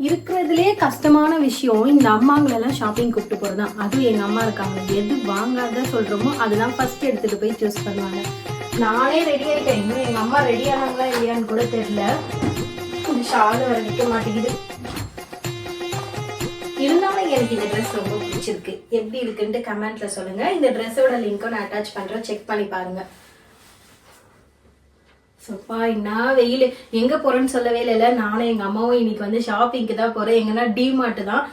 இருக்கிறதுலே கஷ்டமான விஷயம் இந்த அம்மாங்களெல்லாம் ஷாப்பிங் கூப்பிட்டு போறதுதான். அதுவும் எங்க அம்மா இருக்காங்க, எது வாங்காத சொல்றோமோ அதுதான் ஃபர்ஸ்ட் எடுத்துட்டு போய் சூஸ் பண்ணுவாங்க. நானே ரெடி ஆயிட்டேன், இன்னும் எங்க அம்மா ரெடி ஆனாங்களா இல்லையான்னு கூட தெரியல. ஷால் வர நிற்க மாட்டேங்குது. இருந்தாலும் எனக்கு இந்த ட்ரெஸ் ரொம்ப பிடிச்சிருக்கு. எப்படி இருக்குன்ட்டு கமெண்ட்ல சொல்லுங்க. இந்த ட்ரெஸ்ஸோட லிங்க்கும் நான் அட்டாச் பண்றேன், செக் பண்ணி பாருங்க. சப்பா என்ன வெயில், எங்க போறேன்னு சொல்லவே இல்லை. நானும் எங்க அம்மாவும் இன்னைக்கு வந்து ஷாப்பிங்க்கு தான் போறேன். எங்கன்னா டிமார்ட் தான்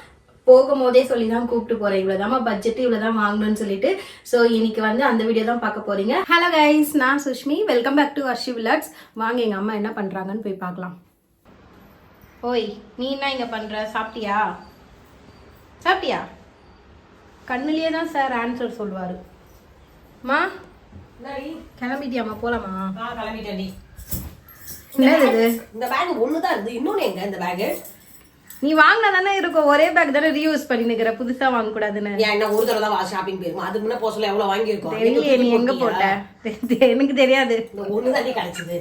போகும்போதே சொல்லி தான் கூப்பிட்டு போறேன். இவ்வளவுதான் பட்ஜெட், இவ்வளவுதான் வாங்கணும்னு சொல்லிட்டு. ஸோ இன்னைக்கு வந்து அந்த வீடியோ தான் பார்க்க போறீங்க. ஹலோ கைஸ், நான் Sushmi. Welcome back to Varshi vlogs. வாங்க எங்க அம்மா என்ன பண்றாங்கன்னு போய் பார்க்கலாம். ஓய், நீ என்ன இங்க பண்ற? சாப்பிட்டியா? சாப்பிட்டியா? கண்ணுலயே தான் சார் ஆன்சர் சொல்லுவாரு. மா கிளம்பிட்டியாமா? போலாமா? கிளம்பிட்டேன். என்னது இந்த பேக் ஒண்ணுதான் இருக்கு, இன்னொன்னு எங்க இந்த பேக்? நீ வாங்கினா தானே இருக்கும், ஒரே பேக் தானே ரீயூஸ் பண்ணி நிக்கிற, புதுசா வாங்க கூடாதுன்னு. என்ன ஒரு தடவை தான் ஷாப்பிங் போயிருக்கும், அதுக்கு முன்ன போக சொல்ல எவ்வளவு வாங்கி இருக்கோம். தெரியலையே நீ எங்க போட்ட, எனக்கு தெரியாது. இந்த ஒண்ணுதான் கிடைச்சது.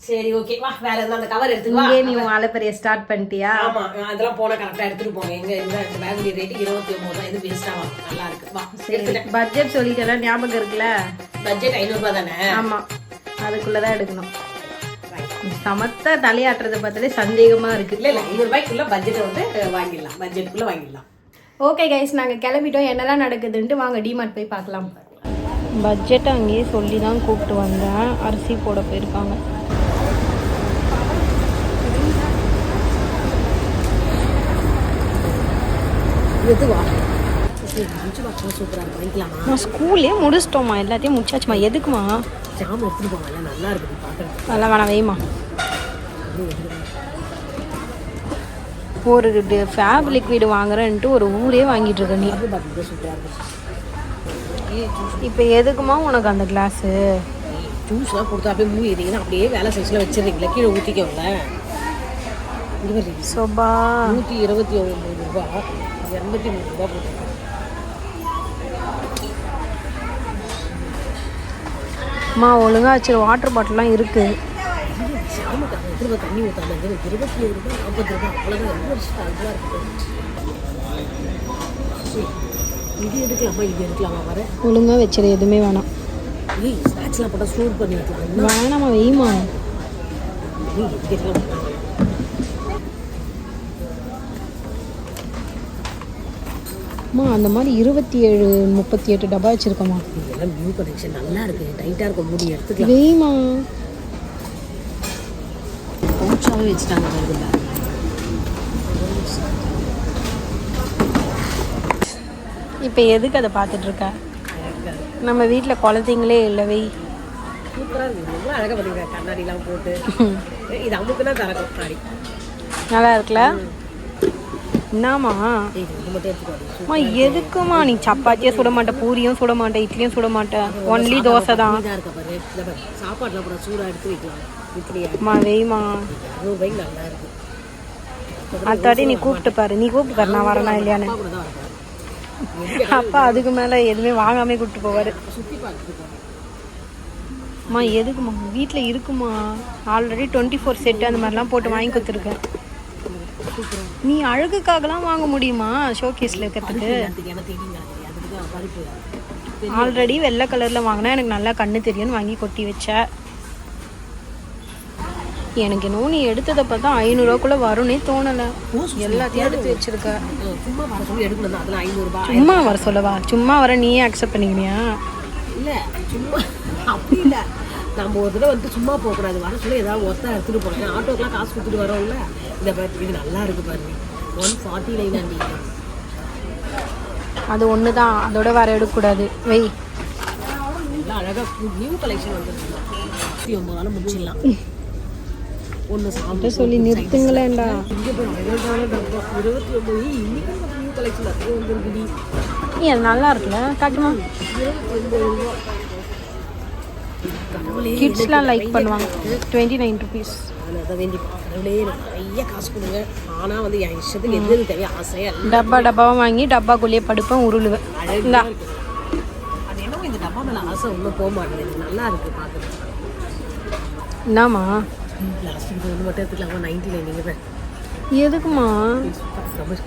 சரி ஓகே, வா வேற எதுவும் அந்த கவர் எடுத்துக்கோ. நீ அலப்பறைய ஸ்டார்ட் பண்ணிட்டியா? ஆமா, அதெல்லாம் போன கரெக்டா எடுத்துட்டு போங்க. எங்க இந்த பேக் ரேட் 29 தான். இது வேஸ்டா வாங்க, நல்லா இருக்கு. வா சரி, பட்ஜெட் சொல்லிட்டேன், ஞாபகம் இருக்குல்ல? பட்ஜெட் 500 ரூபாய் தானே? ஆமா, அதுக்குள்ளதான் எடுக்கணும். சமத்தா தலையாட்டுறத பார்த்தாலே சந்தேகமா இருக்கு. இல்ல 500 ரூபாய்க்குள்ள பட்ஜெட் வந்து வாங்கிடலாம், பட்ஜெட்டுக்குள்ள வாங்கிடலாம். ஓகே கைஸ், நாங்க கிளம்பிட்டோம். என்னெல்லாம் நடக்குதுன்ட்டு வாங்க டிமார்ட் போய் பார்க்கலாம். பட்ஜெட் அங்கேயே சொல்லி தான் கூப்பிட்டு வந்தேன். அரிசி போட போயிருக்காங்க. எதுவா சூப்பரா வாங்கிக்கலாமா? நான் ஸ்கூல்லே முடிச்சிட்டோமா, எல்லாத்தையும் முடிச்சாச்சுமா. எதுக்குமா? ஜாம் எடுத்துட்டு போவாங்க, நல்லா இருக்கு பாக்குறேன். நல்லா வேணாம், வைமா. ஒரு ஃபேப்ரிக் வீடு வாங்குறேன்ட்டு ஒரு ஊரே வாங்கிட்டு இருக்க நீ. இப்போ எதுக்குமா உனக்கு அந்த கிளாஸு? ஜூஸ்லாம் கொடுத்தா அப்படியே மூடிங்கன்னா அப்படியே வேலை சைஸ்ல வச்சிருக்கீங்களா? கீழே ஊற்றிக்கோங்கள. சோபா 129 ரூபா, 203 ரூபா போட்டுருக்கேன். அம்மா ஒழுங்கா வச்சு வாட்டர் பாட்டிலாம் இருக்கு. தண்ணி ஊற்றாம 27 ரூபா 40 ரூபா அவ்வளோதான். ரொம்ப வருஷம் இதெல்லாம் இருக்குது. இது எடுக்கலாமா, இது எடுக்கலாமா? வர ஒழுங்கா வச்சிரு, எதுவுமே வேணாம். ஸ்நாக்ஸ்லாம் போட்டால் ஸ்டோர் பண்ணி வைக்கலாம். வேணாமா, வெய்மா. அம்மா அந்த மாதிரி 27 38 டப்பா வச்சிருக்கோமா? இதெல்லாம் நியூ கலெக்ஷன், நல்லா இருக்கு, டைட்டாக இருக்கும், மூடி எடுத்துக்கலாம். வெய்மா. பவுச்சாவே வச்சுட்டாங்க. இப்போ எதுக்கு அதை பார்த்துட்டு இருக்க? நம்ம வீட்டில் குழந்தைங்களே இல்லை. வெய். சூப்பராக இருக்குது, எவ்வளோ அழகாக பண்ணிருக்கேன். கண்ணாடிலாம் போட்டு இது அமுக்குன்னா தரக்கும் கண்ணாடி. நல்லா இருக்குல்ல? என்னம்மா இது மட்டும் எடுத்துக்கோ. அம்மா எதுக்குமா? நீ சப்பாத்தியே சுட மாட்டேன், பூரியும் சுட மாட்டேன், இட்லியும் சுட மாட்டேன், ஒன்லி தோசை தான். இருக்க பாரு, சாப்பாடுலாம் கூட சூடாக எடுத்து வைக்கலாம். இப்படியா? அம்மா வெய்மா. 100 ரூபாய்க்கு நல்லா இருக்கு. அத்தாடி நீ கூப்பிட்டு பாரு, நீ கூப்பிட்டு பாரு நான் வரேனா இல்லையான்னு. அப்பா அதுக்கு மேலே எதுவுமே வாங்காமே கூப்பிட்டு போவார். சுற்றி பார்த்துட்டு அம்மா எதுக்குமா? வீட்டில் இருக்குமா, ஆல்ரெடி 24 செட்டு அந்த மாதிரிலாம் போட்டு வாங்கி கொடுத்துருக்கேன். நீ அழகுக்காகலாம் வாங்க முடியுமா ஷோகேஸில் இருக்கிறதுக்கு? ஆல்ரெடி வெள்ளை கலரில் வாங்கினா எனக்கு நல்லா கண்ணு தெரியும்னு வாங்கி கொட்டி வச்ச. எனக்கு இன்னும் நீ எடுத்ததை பார்த்தா 500 ரூபாக்குள்ள வரும்னே தோணலை. எல்லாத்தையும் எடுத்து வச்சிருக்க. சும்மா வர சொல்லி எடுக்கணும், அதெல்லாம் 500 ரூபாய். சும்மா வர சொல்லவா? சும்மா வர நீயே அக்செப்ட் பண்ணிக்கினியா? இல்லை சும்மா அப்படி இல்லை, நம்ம ஒரு தடவை வந்து சும்மா போகக்கூடாது. வர சொல்லி ஏதாவது ஒருத்தா எடுத்துகிட்டு போகிறேன். ஆட்டோக்கெலாம் காசு கொடுத்துட்டு வரோம்ல. இந்த பாரு, இது நல்லா இருக்குது பாருங்க, 149 ஆண்டி. அது ஒன்று தான், அதோட வர எடுக்கக்கூடாது. வெய். நல்லா அழகாக நியூ கலெக்ஷன் வந்துருக்கு. 29 முடிச்சிடலாம். ஒன்று சாப்பிட்டு சொல்லி நிறுத்துங்களேண்டா. இங்கே போய் 29 இன்னைக்கு நியூ கலெக்ஷன் அப்படியே வந்துருக்குடி. நீ அது நல்லா இருக்குல்ல, காட்டுமா? 29 ரூபா. கிட்ஸ்லாம் லைக் பண்ணுவாங்க. 29 rupees. அதை வேண்டி கடவுளே எனக்கு நிறைய காசு கொடுங்க. ஆனால் வந்து என் இஷ்டத்துக்கு எது தேவையோ ஆசையாக டப்பா டப்பாவை வாங்கி டப்பாக்குள்ளேயே படுப்பேன், உருளுவேன். அழகா இருக்கு. அது என்னமோ இந்த டப்பா மேலே ஆசை ஒன்றும் போக மாட்டேங்குது. நல்லா இருக்குது பார்க்குறது. என்னம்மா லாஸ்ட்டுக்கு ஒன்று மட்டும் எடுத்துக்கலாமா? 99 நீங்கள் தான் எதுக்குமா?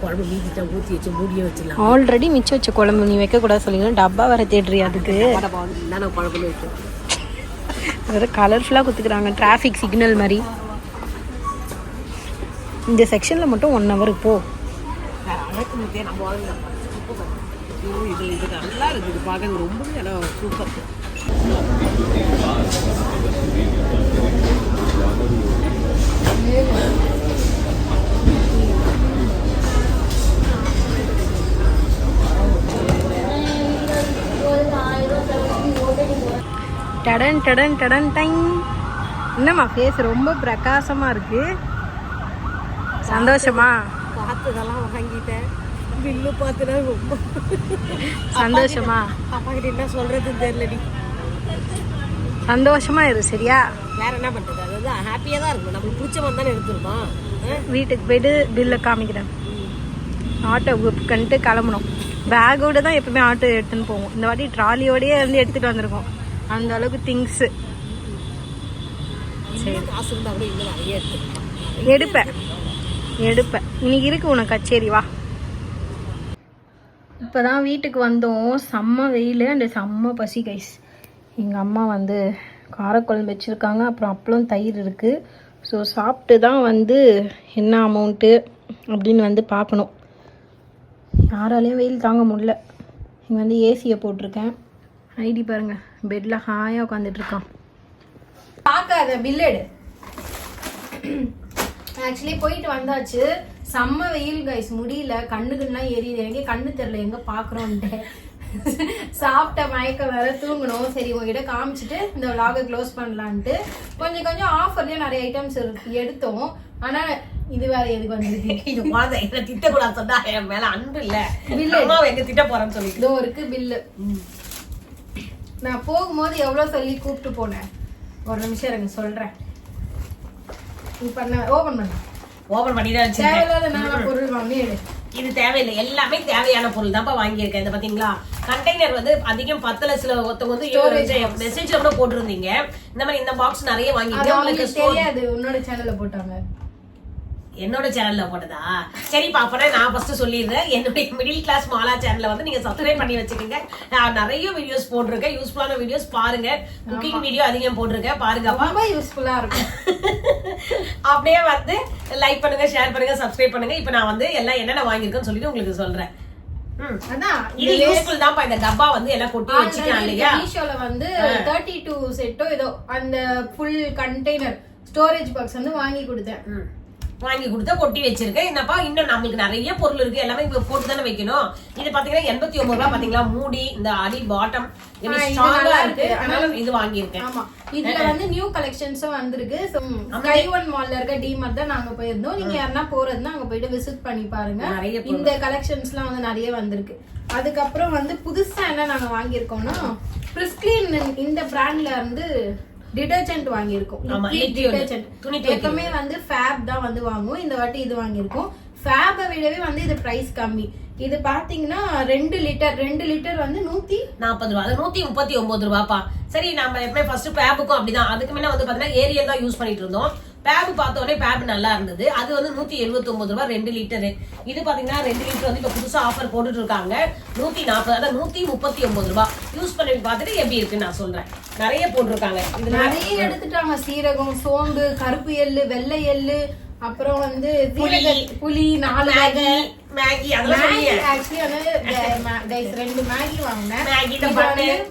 குழம்பு மீதிட்டா ஊற்றி வச்சு மூடியே வச்சிடலாம். ஆல்ரெடி மிச்சம் வச்ச குழம்பு நீ வைக்கக்கூடாது சொல்லிங்கன்னா டப்பா வர தேடுறி அதுக்கு. நான் குழம்புல வைக்கும் வேறு கலர்ஃபுல்லாக கொடுத்துக்குறாங்க டிராஃபிக் சிக்னல் மாதிரி. இந்த செக்ஷனில் மட்டும் 1 hour போ. அழகு முக்கிய நம்ம வாங்கலாம். இது நல்லா இருக்குது பார்க்க ரொம்பவே நல்லா சூப்பர். டடன் டடன் டடன் டைம். என்னம்மா ஃபேஸ் ரொம்ப பிரகாசமாக இருக்கு. சந்தோஷமா? பார்த்ததெல்லாம் வாங்கிட்டேன். பில்லு பார்த்துனா ரொம்ப சந்தோஷமா? அப்பா கிட்ட என்ன சொல்றதுன்னு தெரியலடி. சந்தோஷமா இரு சரியா? வேற என்ன பண்றது? அதாவது ஹாப்பியாக தான் இருக்கும். நம்மளுக்கு பிடிச்ச மாதிரி தானே எடுத்துருமா. வீட்டுக்கு போயிட்டு பில்லை காமிக்கிறேன். ஆட்டோ புக் பண்ணிட்டு கிளம்பணும். பேக்கோடு தான் எப்பவுமே ஆட்டோ எடுத்துன்னு போவோம். இந்த வாட்டி ட்ராலியோடயே வந்து எடுத்துகிட்டு வந்திருக்கோம். அந்த அளவுக்கு திங்ஸு. சரி காசு இருந்தால் கூட இன்னும் நிறைய எடுப்பேன் இன்னைக்கு இருக்கு உனக்கு கச்சேரி. வா. இப்போ தான் வீட்டுக்கு வந்தோம். செம்ம வெயில் அண்ட் செம்ம பசி கைஸ். எங்கள் அம்மா வந்து காரக்குழம்பு வச்சுருக்காங்க. அப்புறம் அப்பளம் தயிர் இருக்குது. ஸோ சாப்பிட்டு தான் வந்து என்ன அமௌண்ட்டு அப்படின்னு வந்து பார்க்கணும். யாராலையும் வெயில் தாங்க முடியல. இங்கே வந்து ஏசியை போட்டிருக்கேன். ஐடி பாருங்கள், பெட்டில் ஹாயாக உட்காந்துட்ருக்கான். பார்க்காத பில்லெடு. ஆக்சுவலி போயிட்டு வந்தாச்சு. செம்ம வெயில் கைஸ், முடியல. கண்ணுக்குலாம் எரியுது. எனக்கே கண்ணு தெரில எங்கே பார்க்குறோன்ட்டு. சாப்பிட்ட மயக்கம் வேற, தூங்கணும். சரி உங்ககிட்ட காமிச்சிட்டு இந்த விலாகை க்ளோஸ் பண்ணலான்ட்டு கொஞ்சம் ஆஃபர்லேயே நிறைய ஐட்டம்ஸ் எடுத்தோம். ஆனால் இது வேற எதுக்கு வந்துருக்கு? இது மாதிரி என்ன திட்டக்கூடாது சொன்னா என் மேலே அன்பு இல்லை. பில்லு எங்க திட்ட போறேன்னு சொல்லி இதோ இருக்கு பில்லு. நான் போகும்போது எவ்வளோ சொல்லி கூப்பிட்டு போனேன். ஒரு நிமிஷம் எனக்கு சொல்கிறேன். நீ பண்ண ஓபன் பண்ணிதான் தேவையில்லாத நல்ல பொருள் வாங்கி எடு. இது தேவையில்லை, எல்லாமே தேவையான பொருள் தான்ப்பா வாங்கியிருக்கேன். இந்த பாத்தீங்களா கண்டெய்னர் வந்து அதிகம் 10 சில ஒருத்தவங்க வந்து மெசேஜ்ல கூட போட்டிருந்தீங்க. இந்த மாதிரி இந்த பாக்ஸ் நிறைய வாங்கிருக்கேன். தெரியாது உன்னோட சேனல்ல போட்டாங்க. என்னோட சேனல்ல போட்டதா? சரிப்பா, அப்பனா நான் ஃபர்ஸ்ட் சொல்லிடுறேன். என்னுடைய மிடில் கிளாஸ் மாலா சேனல்ல வந்து நீங்க சப்ஸ்கிரைப் பண்ணி வச்சுக்கோங்க. நான் நிறைய வீடியோஸ் போட்டிருக்கேன், யூஸ்ஃபுல்லான வீடியோஸ் பாருங்க. குக்கிங் வீடியோ அதிகம் போட்டிருக்கேன், பாருங்க. ரொம்ப யூஸ்ஃபுல்லா இருக்கும். அப்படியே வந்து லைக் பண்ணுங்க, ஷேர் பண்ணுங்க, சப்ஸ்கிரைப் பண்ணுங்க. இப்போ நான் வந்து எல்லாம் என்னென்ன வாங்கியிருக்கேன்னு சொல்லிட்டு உங்களுக்கு சொல்றேன். இது யூஸ்ஃபுல் தான்ப்பா. இந்த டப்பா வந்து எல்லாம் கொட்டி வச்சுக்கலாம் இல்லையா? மீஷோல வந்து 32 செட்டோ ஏதோ அந்த ஃபுல் கண்டெய்னர் ஸ்டோரேஜ் பாக்ஸ் வந்து வாங்கி கொடுத்தா கொட்டி வச்சிருக்கேன். என்னப்பா இன்னும் நம்மளுக்கு நிறைய பொருள் இருக்கு, எல்லாமே இங்க போட்டு தானே வைக்கணும். இது பாத்தீங்கன்னா 89 ரூபாய். பாத்தீங்களா மூடி, இந்த அடி பாட்டம் ஸ்ட்ராங்கா இருக்கு. அதனால இது வாங்கியிருக்கேன். ஆமா, இதுல வந்து நியூ கலெக்ஷன்ஸும் வந்திருக்கு. ஸ்கை ஒன் மால்ல இருக்க டிமார்ட் தான் நாங்க போயிருந்தோம். நீங்க யாருன்னா போறதுன்னா அங்க போயிட்டு விசிட் பண்ணி பாருங்க. இந்த கலெக்ஷன்ஸ்லாம் வந்து நிறைய வந்திருக்கு. அதுக்கப்புறம் வந்து புதுசா என்ன நாங்க வாங்கியிருக்கோம்னா பிரிஸ்கிளின் இந்த பிராண்ட்ல இருந்து டிடர்ஜென்ட் வாங்கியிருக்கோம். எப்பவுமே வந்து ஃபேப் தான் வந்து வாங்குவோம். இந்த வாட்டி இது வாங்கியிருக்கோம். ஃபேபை விடவே வந்து இது பிரைஸ் கம்மி. இது பாத்தீங்கன்னா 2 லிட்டர் வந்து 140 ரூபா. அது 139 ரூபாப்பா. சரி, நம்ம எப்பவுமே ஃபர்ஸ்ட் ஃபேபுக்கும் அப்படிதான். அதுக்கு முன்ன வந்து பாத்தீங்கன்னா ஏரியல் தான் யூஸ் பண்ணிட்டு இருந்தோம். பேப் பார்த்தோடனே பேப் நல்லா இருந்தது. அது வந்து 179 ரூபாய் 2 லிட்டரு. இது பாத்தீங்கன்னா 2 லிட்டர் வந்து இப்ப புதுசா ஆஃபர் போட்டுட்டு இருக்காங்க. 140, அதாவது 139 ரூபாய். யூஸ் பண்ணி பார்த்துட்டு எப்படி இருக்குன்னு நான் சொல்றேன். நிறைய போட்டிருக்காங்க. இது நிறைய எடுத்துட்டாங்க. சீரகம், சோம்பு, கருப்பு எள்ளு, வெள்ளை எள்ளு, அப்புறம் வந்து புளி, 4 மேகி. அதெல்லாம் ஆக்சுவலி வந்து 2 மேகி வாங்கினேன்.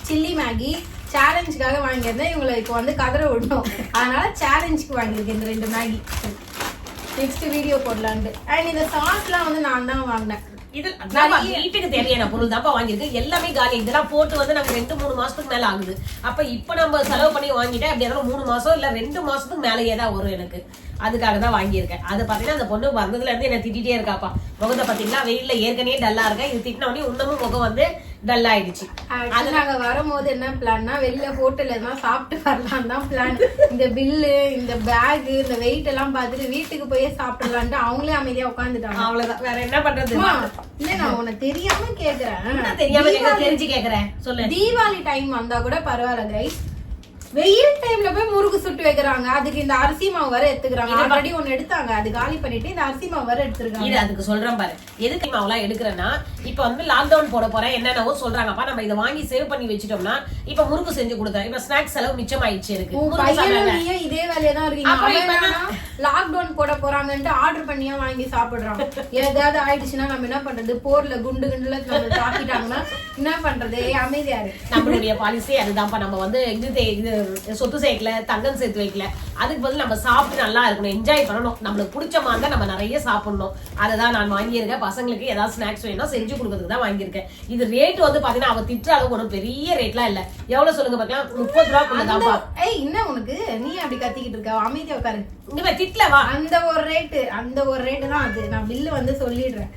சில்லி மேகி சேலஞ்சுக்காக வாங்கியிருந்தேன். இவங்களை இப்போ வந்து கதற விடணும், அதனால சேலஞ்சுக்கு வாங்கியிருக்கேன் இந்த 2 மேகி. நெக்ஸ்ட் வீடியோ போடலான்ட்டு. அண்ட் இந்த சாஸ்லாம் வந்து நான் தான் வாங்கினேன். இது வீட்டுக்கு தேவையான பொருள் தான்ப்பா வாங்கியிருக்கு. எல்லாமே காலி. இதெல்லாம் போட்டு வந்து நமக்கு 2-3 மாசத்துக்கு மேல ஆகுது. அப்ப இப்ப நம்ம செலவு பண்ணி வாங்கிட்டேன் அப்படி 3 மாசம் இல்ல 2 மாசத்துக்கு மேலேயே தான் வரும் எனக்கு. அதுக்காக தான் வாங்கியிருக்கேன். அது பாத்தீங்கன்னா அந்த பொண்ணு வந்ததுல இருந்து என்ன திட்டிட்டே இருக்காப்பா. முகத்தை பாத்தீங்களா வெயில்ல ஏற்கனவே டல்லா இருக்கேன். இது திட்டின உடனே இன்னமும் முகம் வந்து டல் ஆயிடுச்சு. அது நாங்க வரும்போது என்ன பிளான்னா வெளில ஹோட்டல்ல தான் சாப்பிட்டு வரலாம் தான் பிளான். இந்த பில்லு, இந்த பேக், இந்த வெயிட் எல்லாம் பார்த்துட்டு வீட்டுக்கு போய் சாப்பிடலான்ட்டு அவங்களே அமைதியா உட்காந்துட்டாங்க. அவ்வளவுதான், வேற என்ன பண்றது? இல்ல நான் உன்னை தெரியாம கேக்குறேன். தெரியாம தெரிஞ்சு கேக்குறேன் சொல்லு. தீபாவளி டைம் வந்தா கூட பரவாயில்ல கைஸ். வெயில் டைம்ல போய் முறுக்கு சுட்டு வைக்கிறாங்க. அதுக்கு இந்த அரிசி மாவு வர எடுத்துக்கிறாங்க. ஆல்ரெடி ஒண்ணு எடுத்தாங்க, அது காலி பண்ணிட்டு இந்த அரிசி மாவு வர எடுத்துருக்காங்க. இது அதுக்கு சொல்றேன் பாரு, எதுக்கு மாவுலாம் எடுக்கிறேன்னா இப்ப வந்து லாக்டவுன் போட போறேன் என்னென்னவோ சொல்றாங்கப்பா, நம்ம இதை வாங்கி சேவ் பண்ணி வச்சுட்டோம்னா இப்ப முறுக்கு செஞ்சு கொடுத்தேன், இப்ப ஸ்நாக்ஸ் செலவு மிச்சம் ஆயிடுச்சு எனக்கு. இதே வேலையா தான் இருக்கீங்க. லாக்டவுன் போட போறாங்கன்ட்டு ஆர்டர் பண்ணியா வாங்கி சாப்பிடுறோம். ஏதாவது ஆயிடுச்சுன்னா நம்ம என்ன பண்றது, போர்ல குண்டு குண்டுல தாக்கிட்டாங்கன்னா என்ன பண்றது? அமைதியா இருக்கு. நம்மளுடைய பாலிசி அதுதான்ப்பா. நம்ம வந்து இது சொத்து சேர்க்கல, தங்கம் சேர்த்து வைக்கல, அதுக்கு பதில் நம்ம சாப்பிட்டு நல்லா இருக்கணும், என்ஜாய் பண்ணணும், நம்மளுக்கு பிடிச்ச மாதிரி தான் நம்ம நிறைய சாப்பிடணும். அதுதான் நான் வாங்கியிருக்கேன். பசங்களுக்கு ஏதாவது ஸ்நாக்ஸ் வேணும் செஞ்சு கொடுக்கறதுக்கு தான் வாங்கியிருக்கேன். இது ரேட் வந்து பாத்தீங்கன்னா அவ திட்டுற அளவுக்கு ஒரு பெரிய ரேட்லாம் இல்ல. எவ்வளவு சொல்லுங்க பாக்கலாம், 30 ரூபாய்க்குள்ளதான்ப்பா. என்ன உனக்கு நீ அப்படி கத்திக்கிட்டு இருக்க? அமைதியா உட்காரு. இங்க திட்டலவா, அந்த ஒரு ரேட்டு தான் அது. நான் பில்லு வந்து சொல்லிடுறேன்,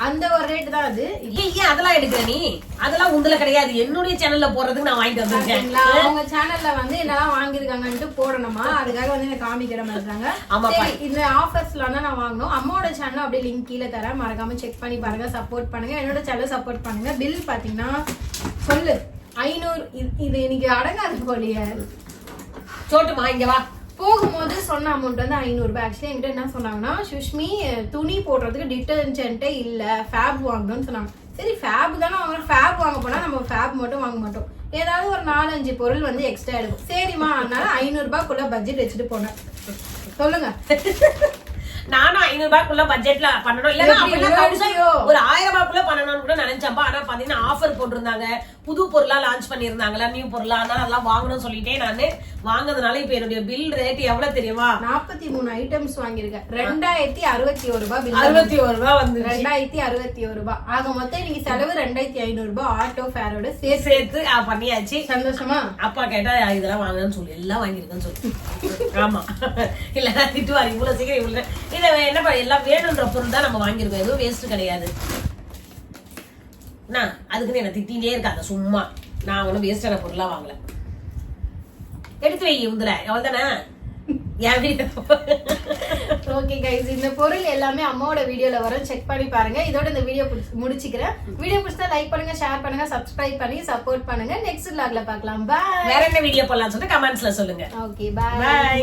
அந்த ஒரு ரேட் தான் அது. ஏன் அதெல்லாம் எடுக்கிற நீ? அதெல்லாம் உங்களை கிடையாது, என்னுடைய சேனல்ல போறதுக்கு நான் வாங்கிட்டு வந்திருக்கேன். அவங்க சேனல்ல வந்து என்னெல்லாம் வாங்கிருக்காங்கன்ட்டு போடணுமா, அதுக்காக வந்து எனக்கு காமிக்கிற மாதிரி இருக்காங்க. இந்த ஆஃபர்ஸ்ல தான் நான் வாங்கணும். அம்மாவோட சேனல் அப்படியே லிங்க் கீழே தரேன், மறக்காம செக் பண்ணி பாருங்க, சப்போர்ட் பண்ணுங்க. என்னோட சேனல் சப்போர்ட் பண்ணுங்க. பில் பாத்தீங்கன்னா சொல்லு 500. இது இன்னைக்கு அடங்காது போலியே. சோட்டுமா இங்க வா. போகும்போது சொன்ன அமௌண்ட் வந்து 500 ரூபாய். ஆக்சுவலி என்கிட்ட என்ன சொன்னாங்கன்னா, சுஷ்மி துணி போடுறதுக்கு டிட்டர்ஜென்ட்டே இல்ல, ஃபேப் வாங்கணும்னு சொன்னாங்க. சரி ஃபேப் தானே வாங்குறோம், ஃபேப் வாங்க போனா நம்ம ஃபேப் மட்டும் வாங்க மாட்டோம், ஏதாவது ஒரு 4-5 பொருள் வந்து எக்ஸ்ட்ரா எடுக்கும். சரிம்மா, அதனால 500 ரூபாய்க்குள்ள பட்ஜெட் வச்சுட்டு போனேன். சொல்லுங்க. நானும் 500 ரூபாய்க்குள்ள பட்ஜெட்ல பண்ணணும், இல்லன்னா ஒரு 1000 ரூபாய்க்குள்ள பண்ணணும்னு கூட நினைச்சப்பா. ஆனா பாத்தீங்கன்னா ஆஃபர் போட்டிருந்தாங்க, புது பொருளா லான்ச் பண்ணிருந்தாங்களா, நியூ பொருளா, அதனால அதெல்லாம் வாங்கணும்னு சொல்லிட்டே நானு வாங்குறதுனால இப்ப என்னுடைய பில் ரேட் எவ்வளவு தெரியுமா? 43 ஐட்டம்ஸ் வாங்கியிருக்கேன். 2061 ரூபாய் பில். 61 ரூபாய் வந்து 2061 ரூபாய். ஆக மொத்தம் இன்னைக்கு செலவு 2500 ரூபாய் ஆட்டோ ஃபேரோட சேர்த்து பண்ணியாச்சு. சந்தோஷமா? அப்பா கேட்டா இதெல்லாம் வாங்கணும்னு சொல்லி எல்லாம் வாங்கிருக்கேன்னு சொல்லி. ஆமா, இல்லன்னா திட்டுவாரு, இவ்வளவு சீக்கிரம் இவ்வளவு இதை என்ன எல்லாம் வேணும்ன்ற பொருள் தான் நம்ம வாங்கியிருக்கோம், எதுவும் வேஸ்ட் கிடையாது. அதுக்குன்னு என்ன திட்டிலே இருக்காங்க சும்மா. நான் ஒன்னும் வேஸ்டான பொருளா வாங்கல, எடுத்து வை உந்துல எவ்வளவுதானே. ஓகே கைஸ், இந்த பொருள் எல்லாமே அம்மாவோட வீடியோல வரும், செக் பண்ணி பாருங்க. இதோட இந்த வீடியோ முடிச்சுக்கிறேன். வீடியோ பிடிச்சா லைக் பண்ணுங்க, ஷேர் பண்ணுங்க, சப்ஸ்கிரைப் பண்ணி சப்போர்ட் பண்ணுங்க. நெக்ஸ்ட் vlogல பார்க்கலாம். பை. வேற என்ன வீடியோ போடலாம்னு சொல்லிட்டு கமெண்ட்ஸ்ல சொல்லுங்க. Okay, bye. பை.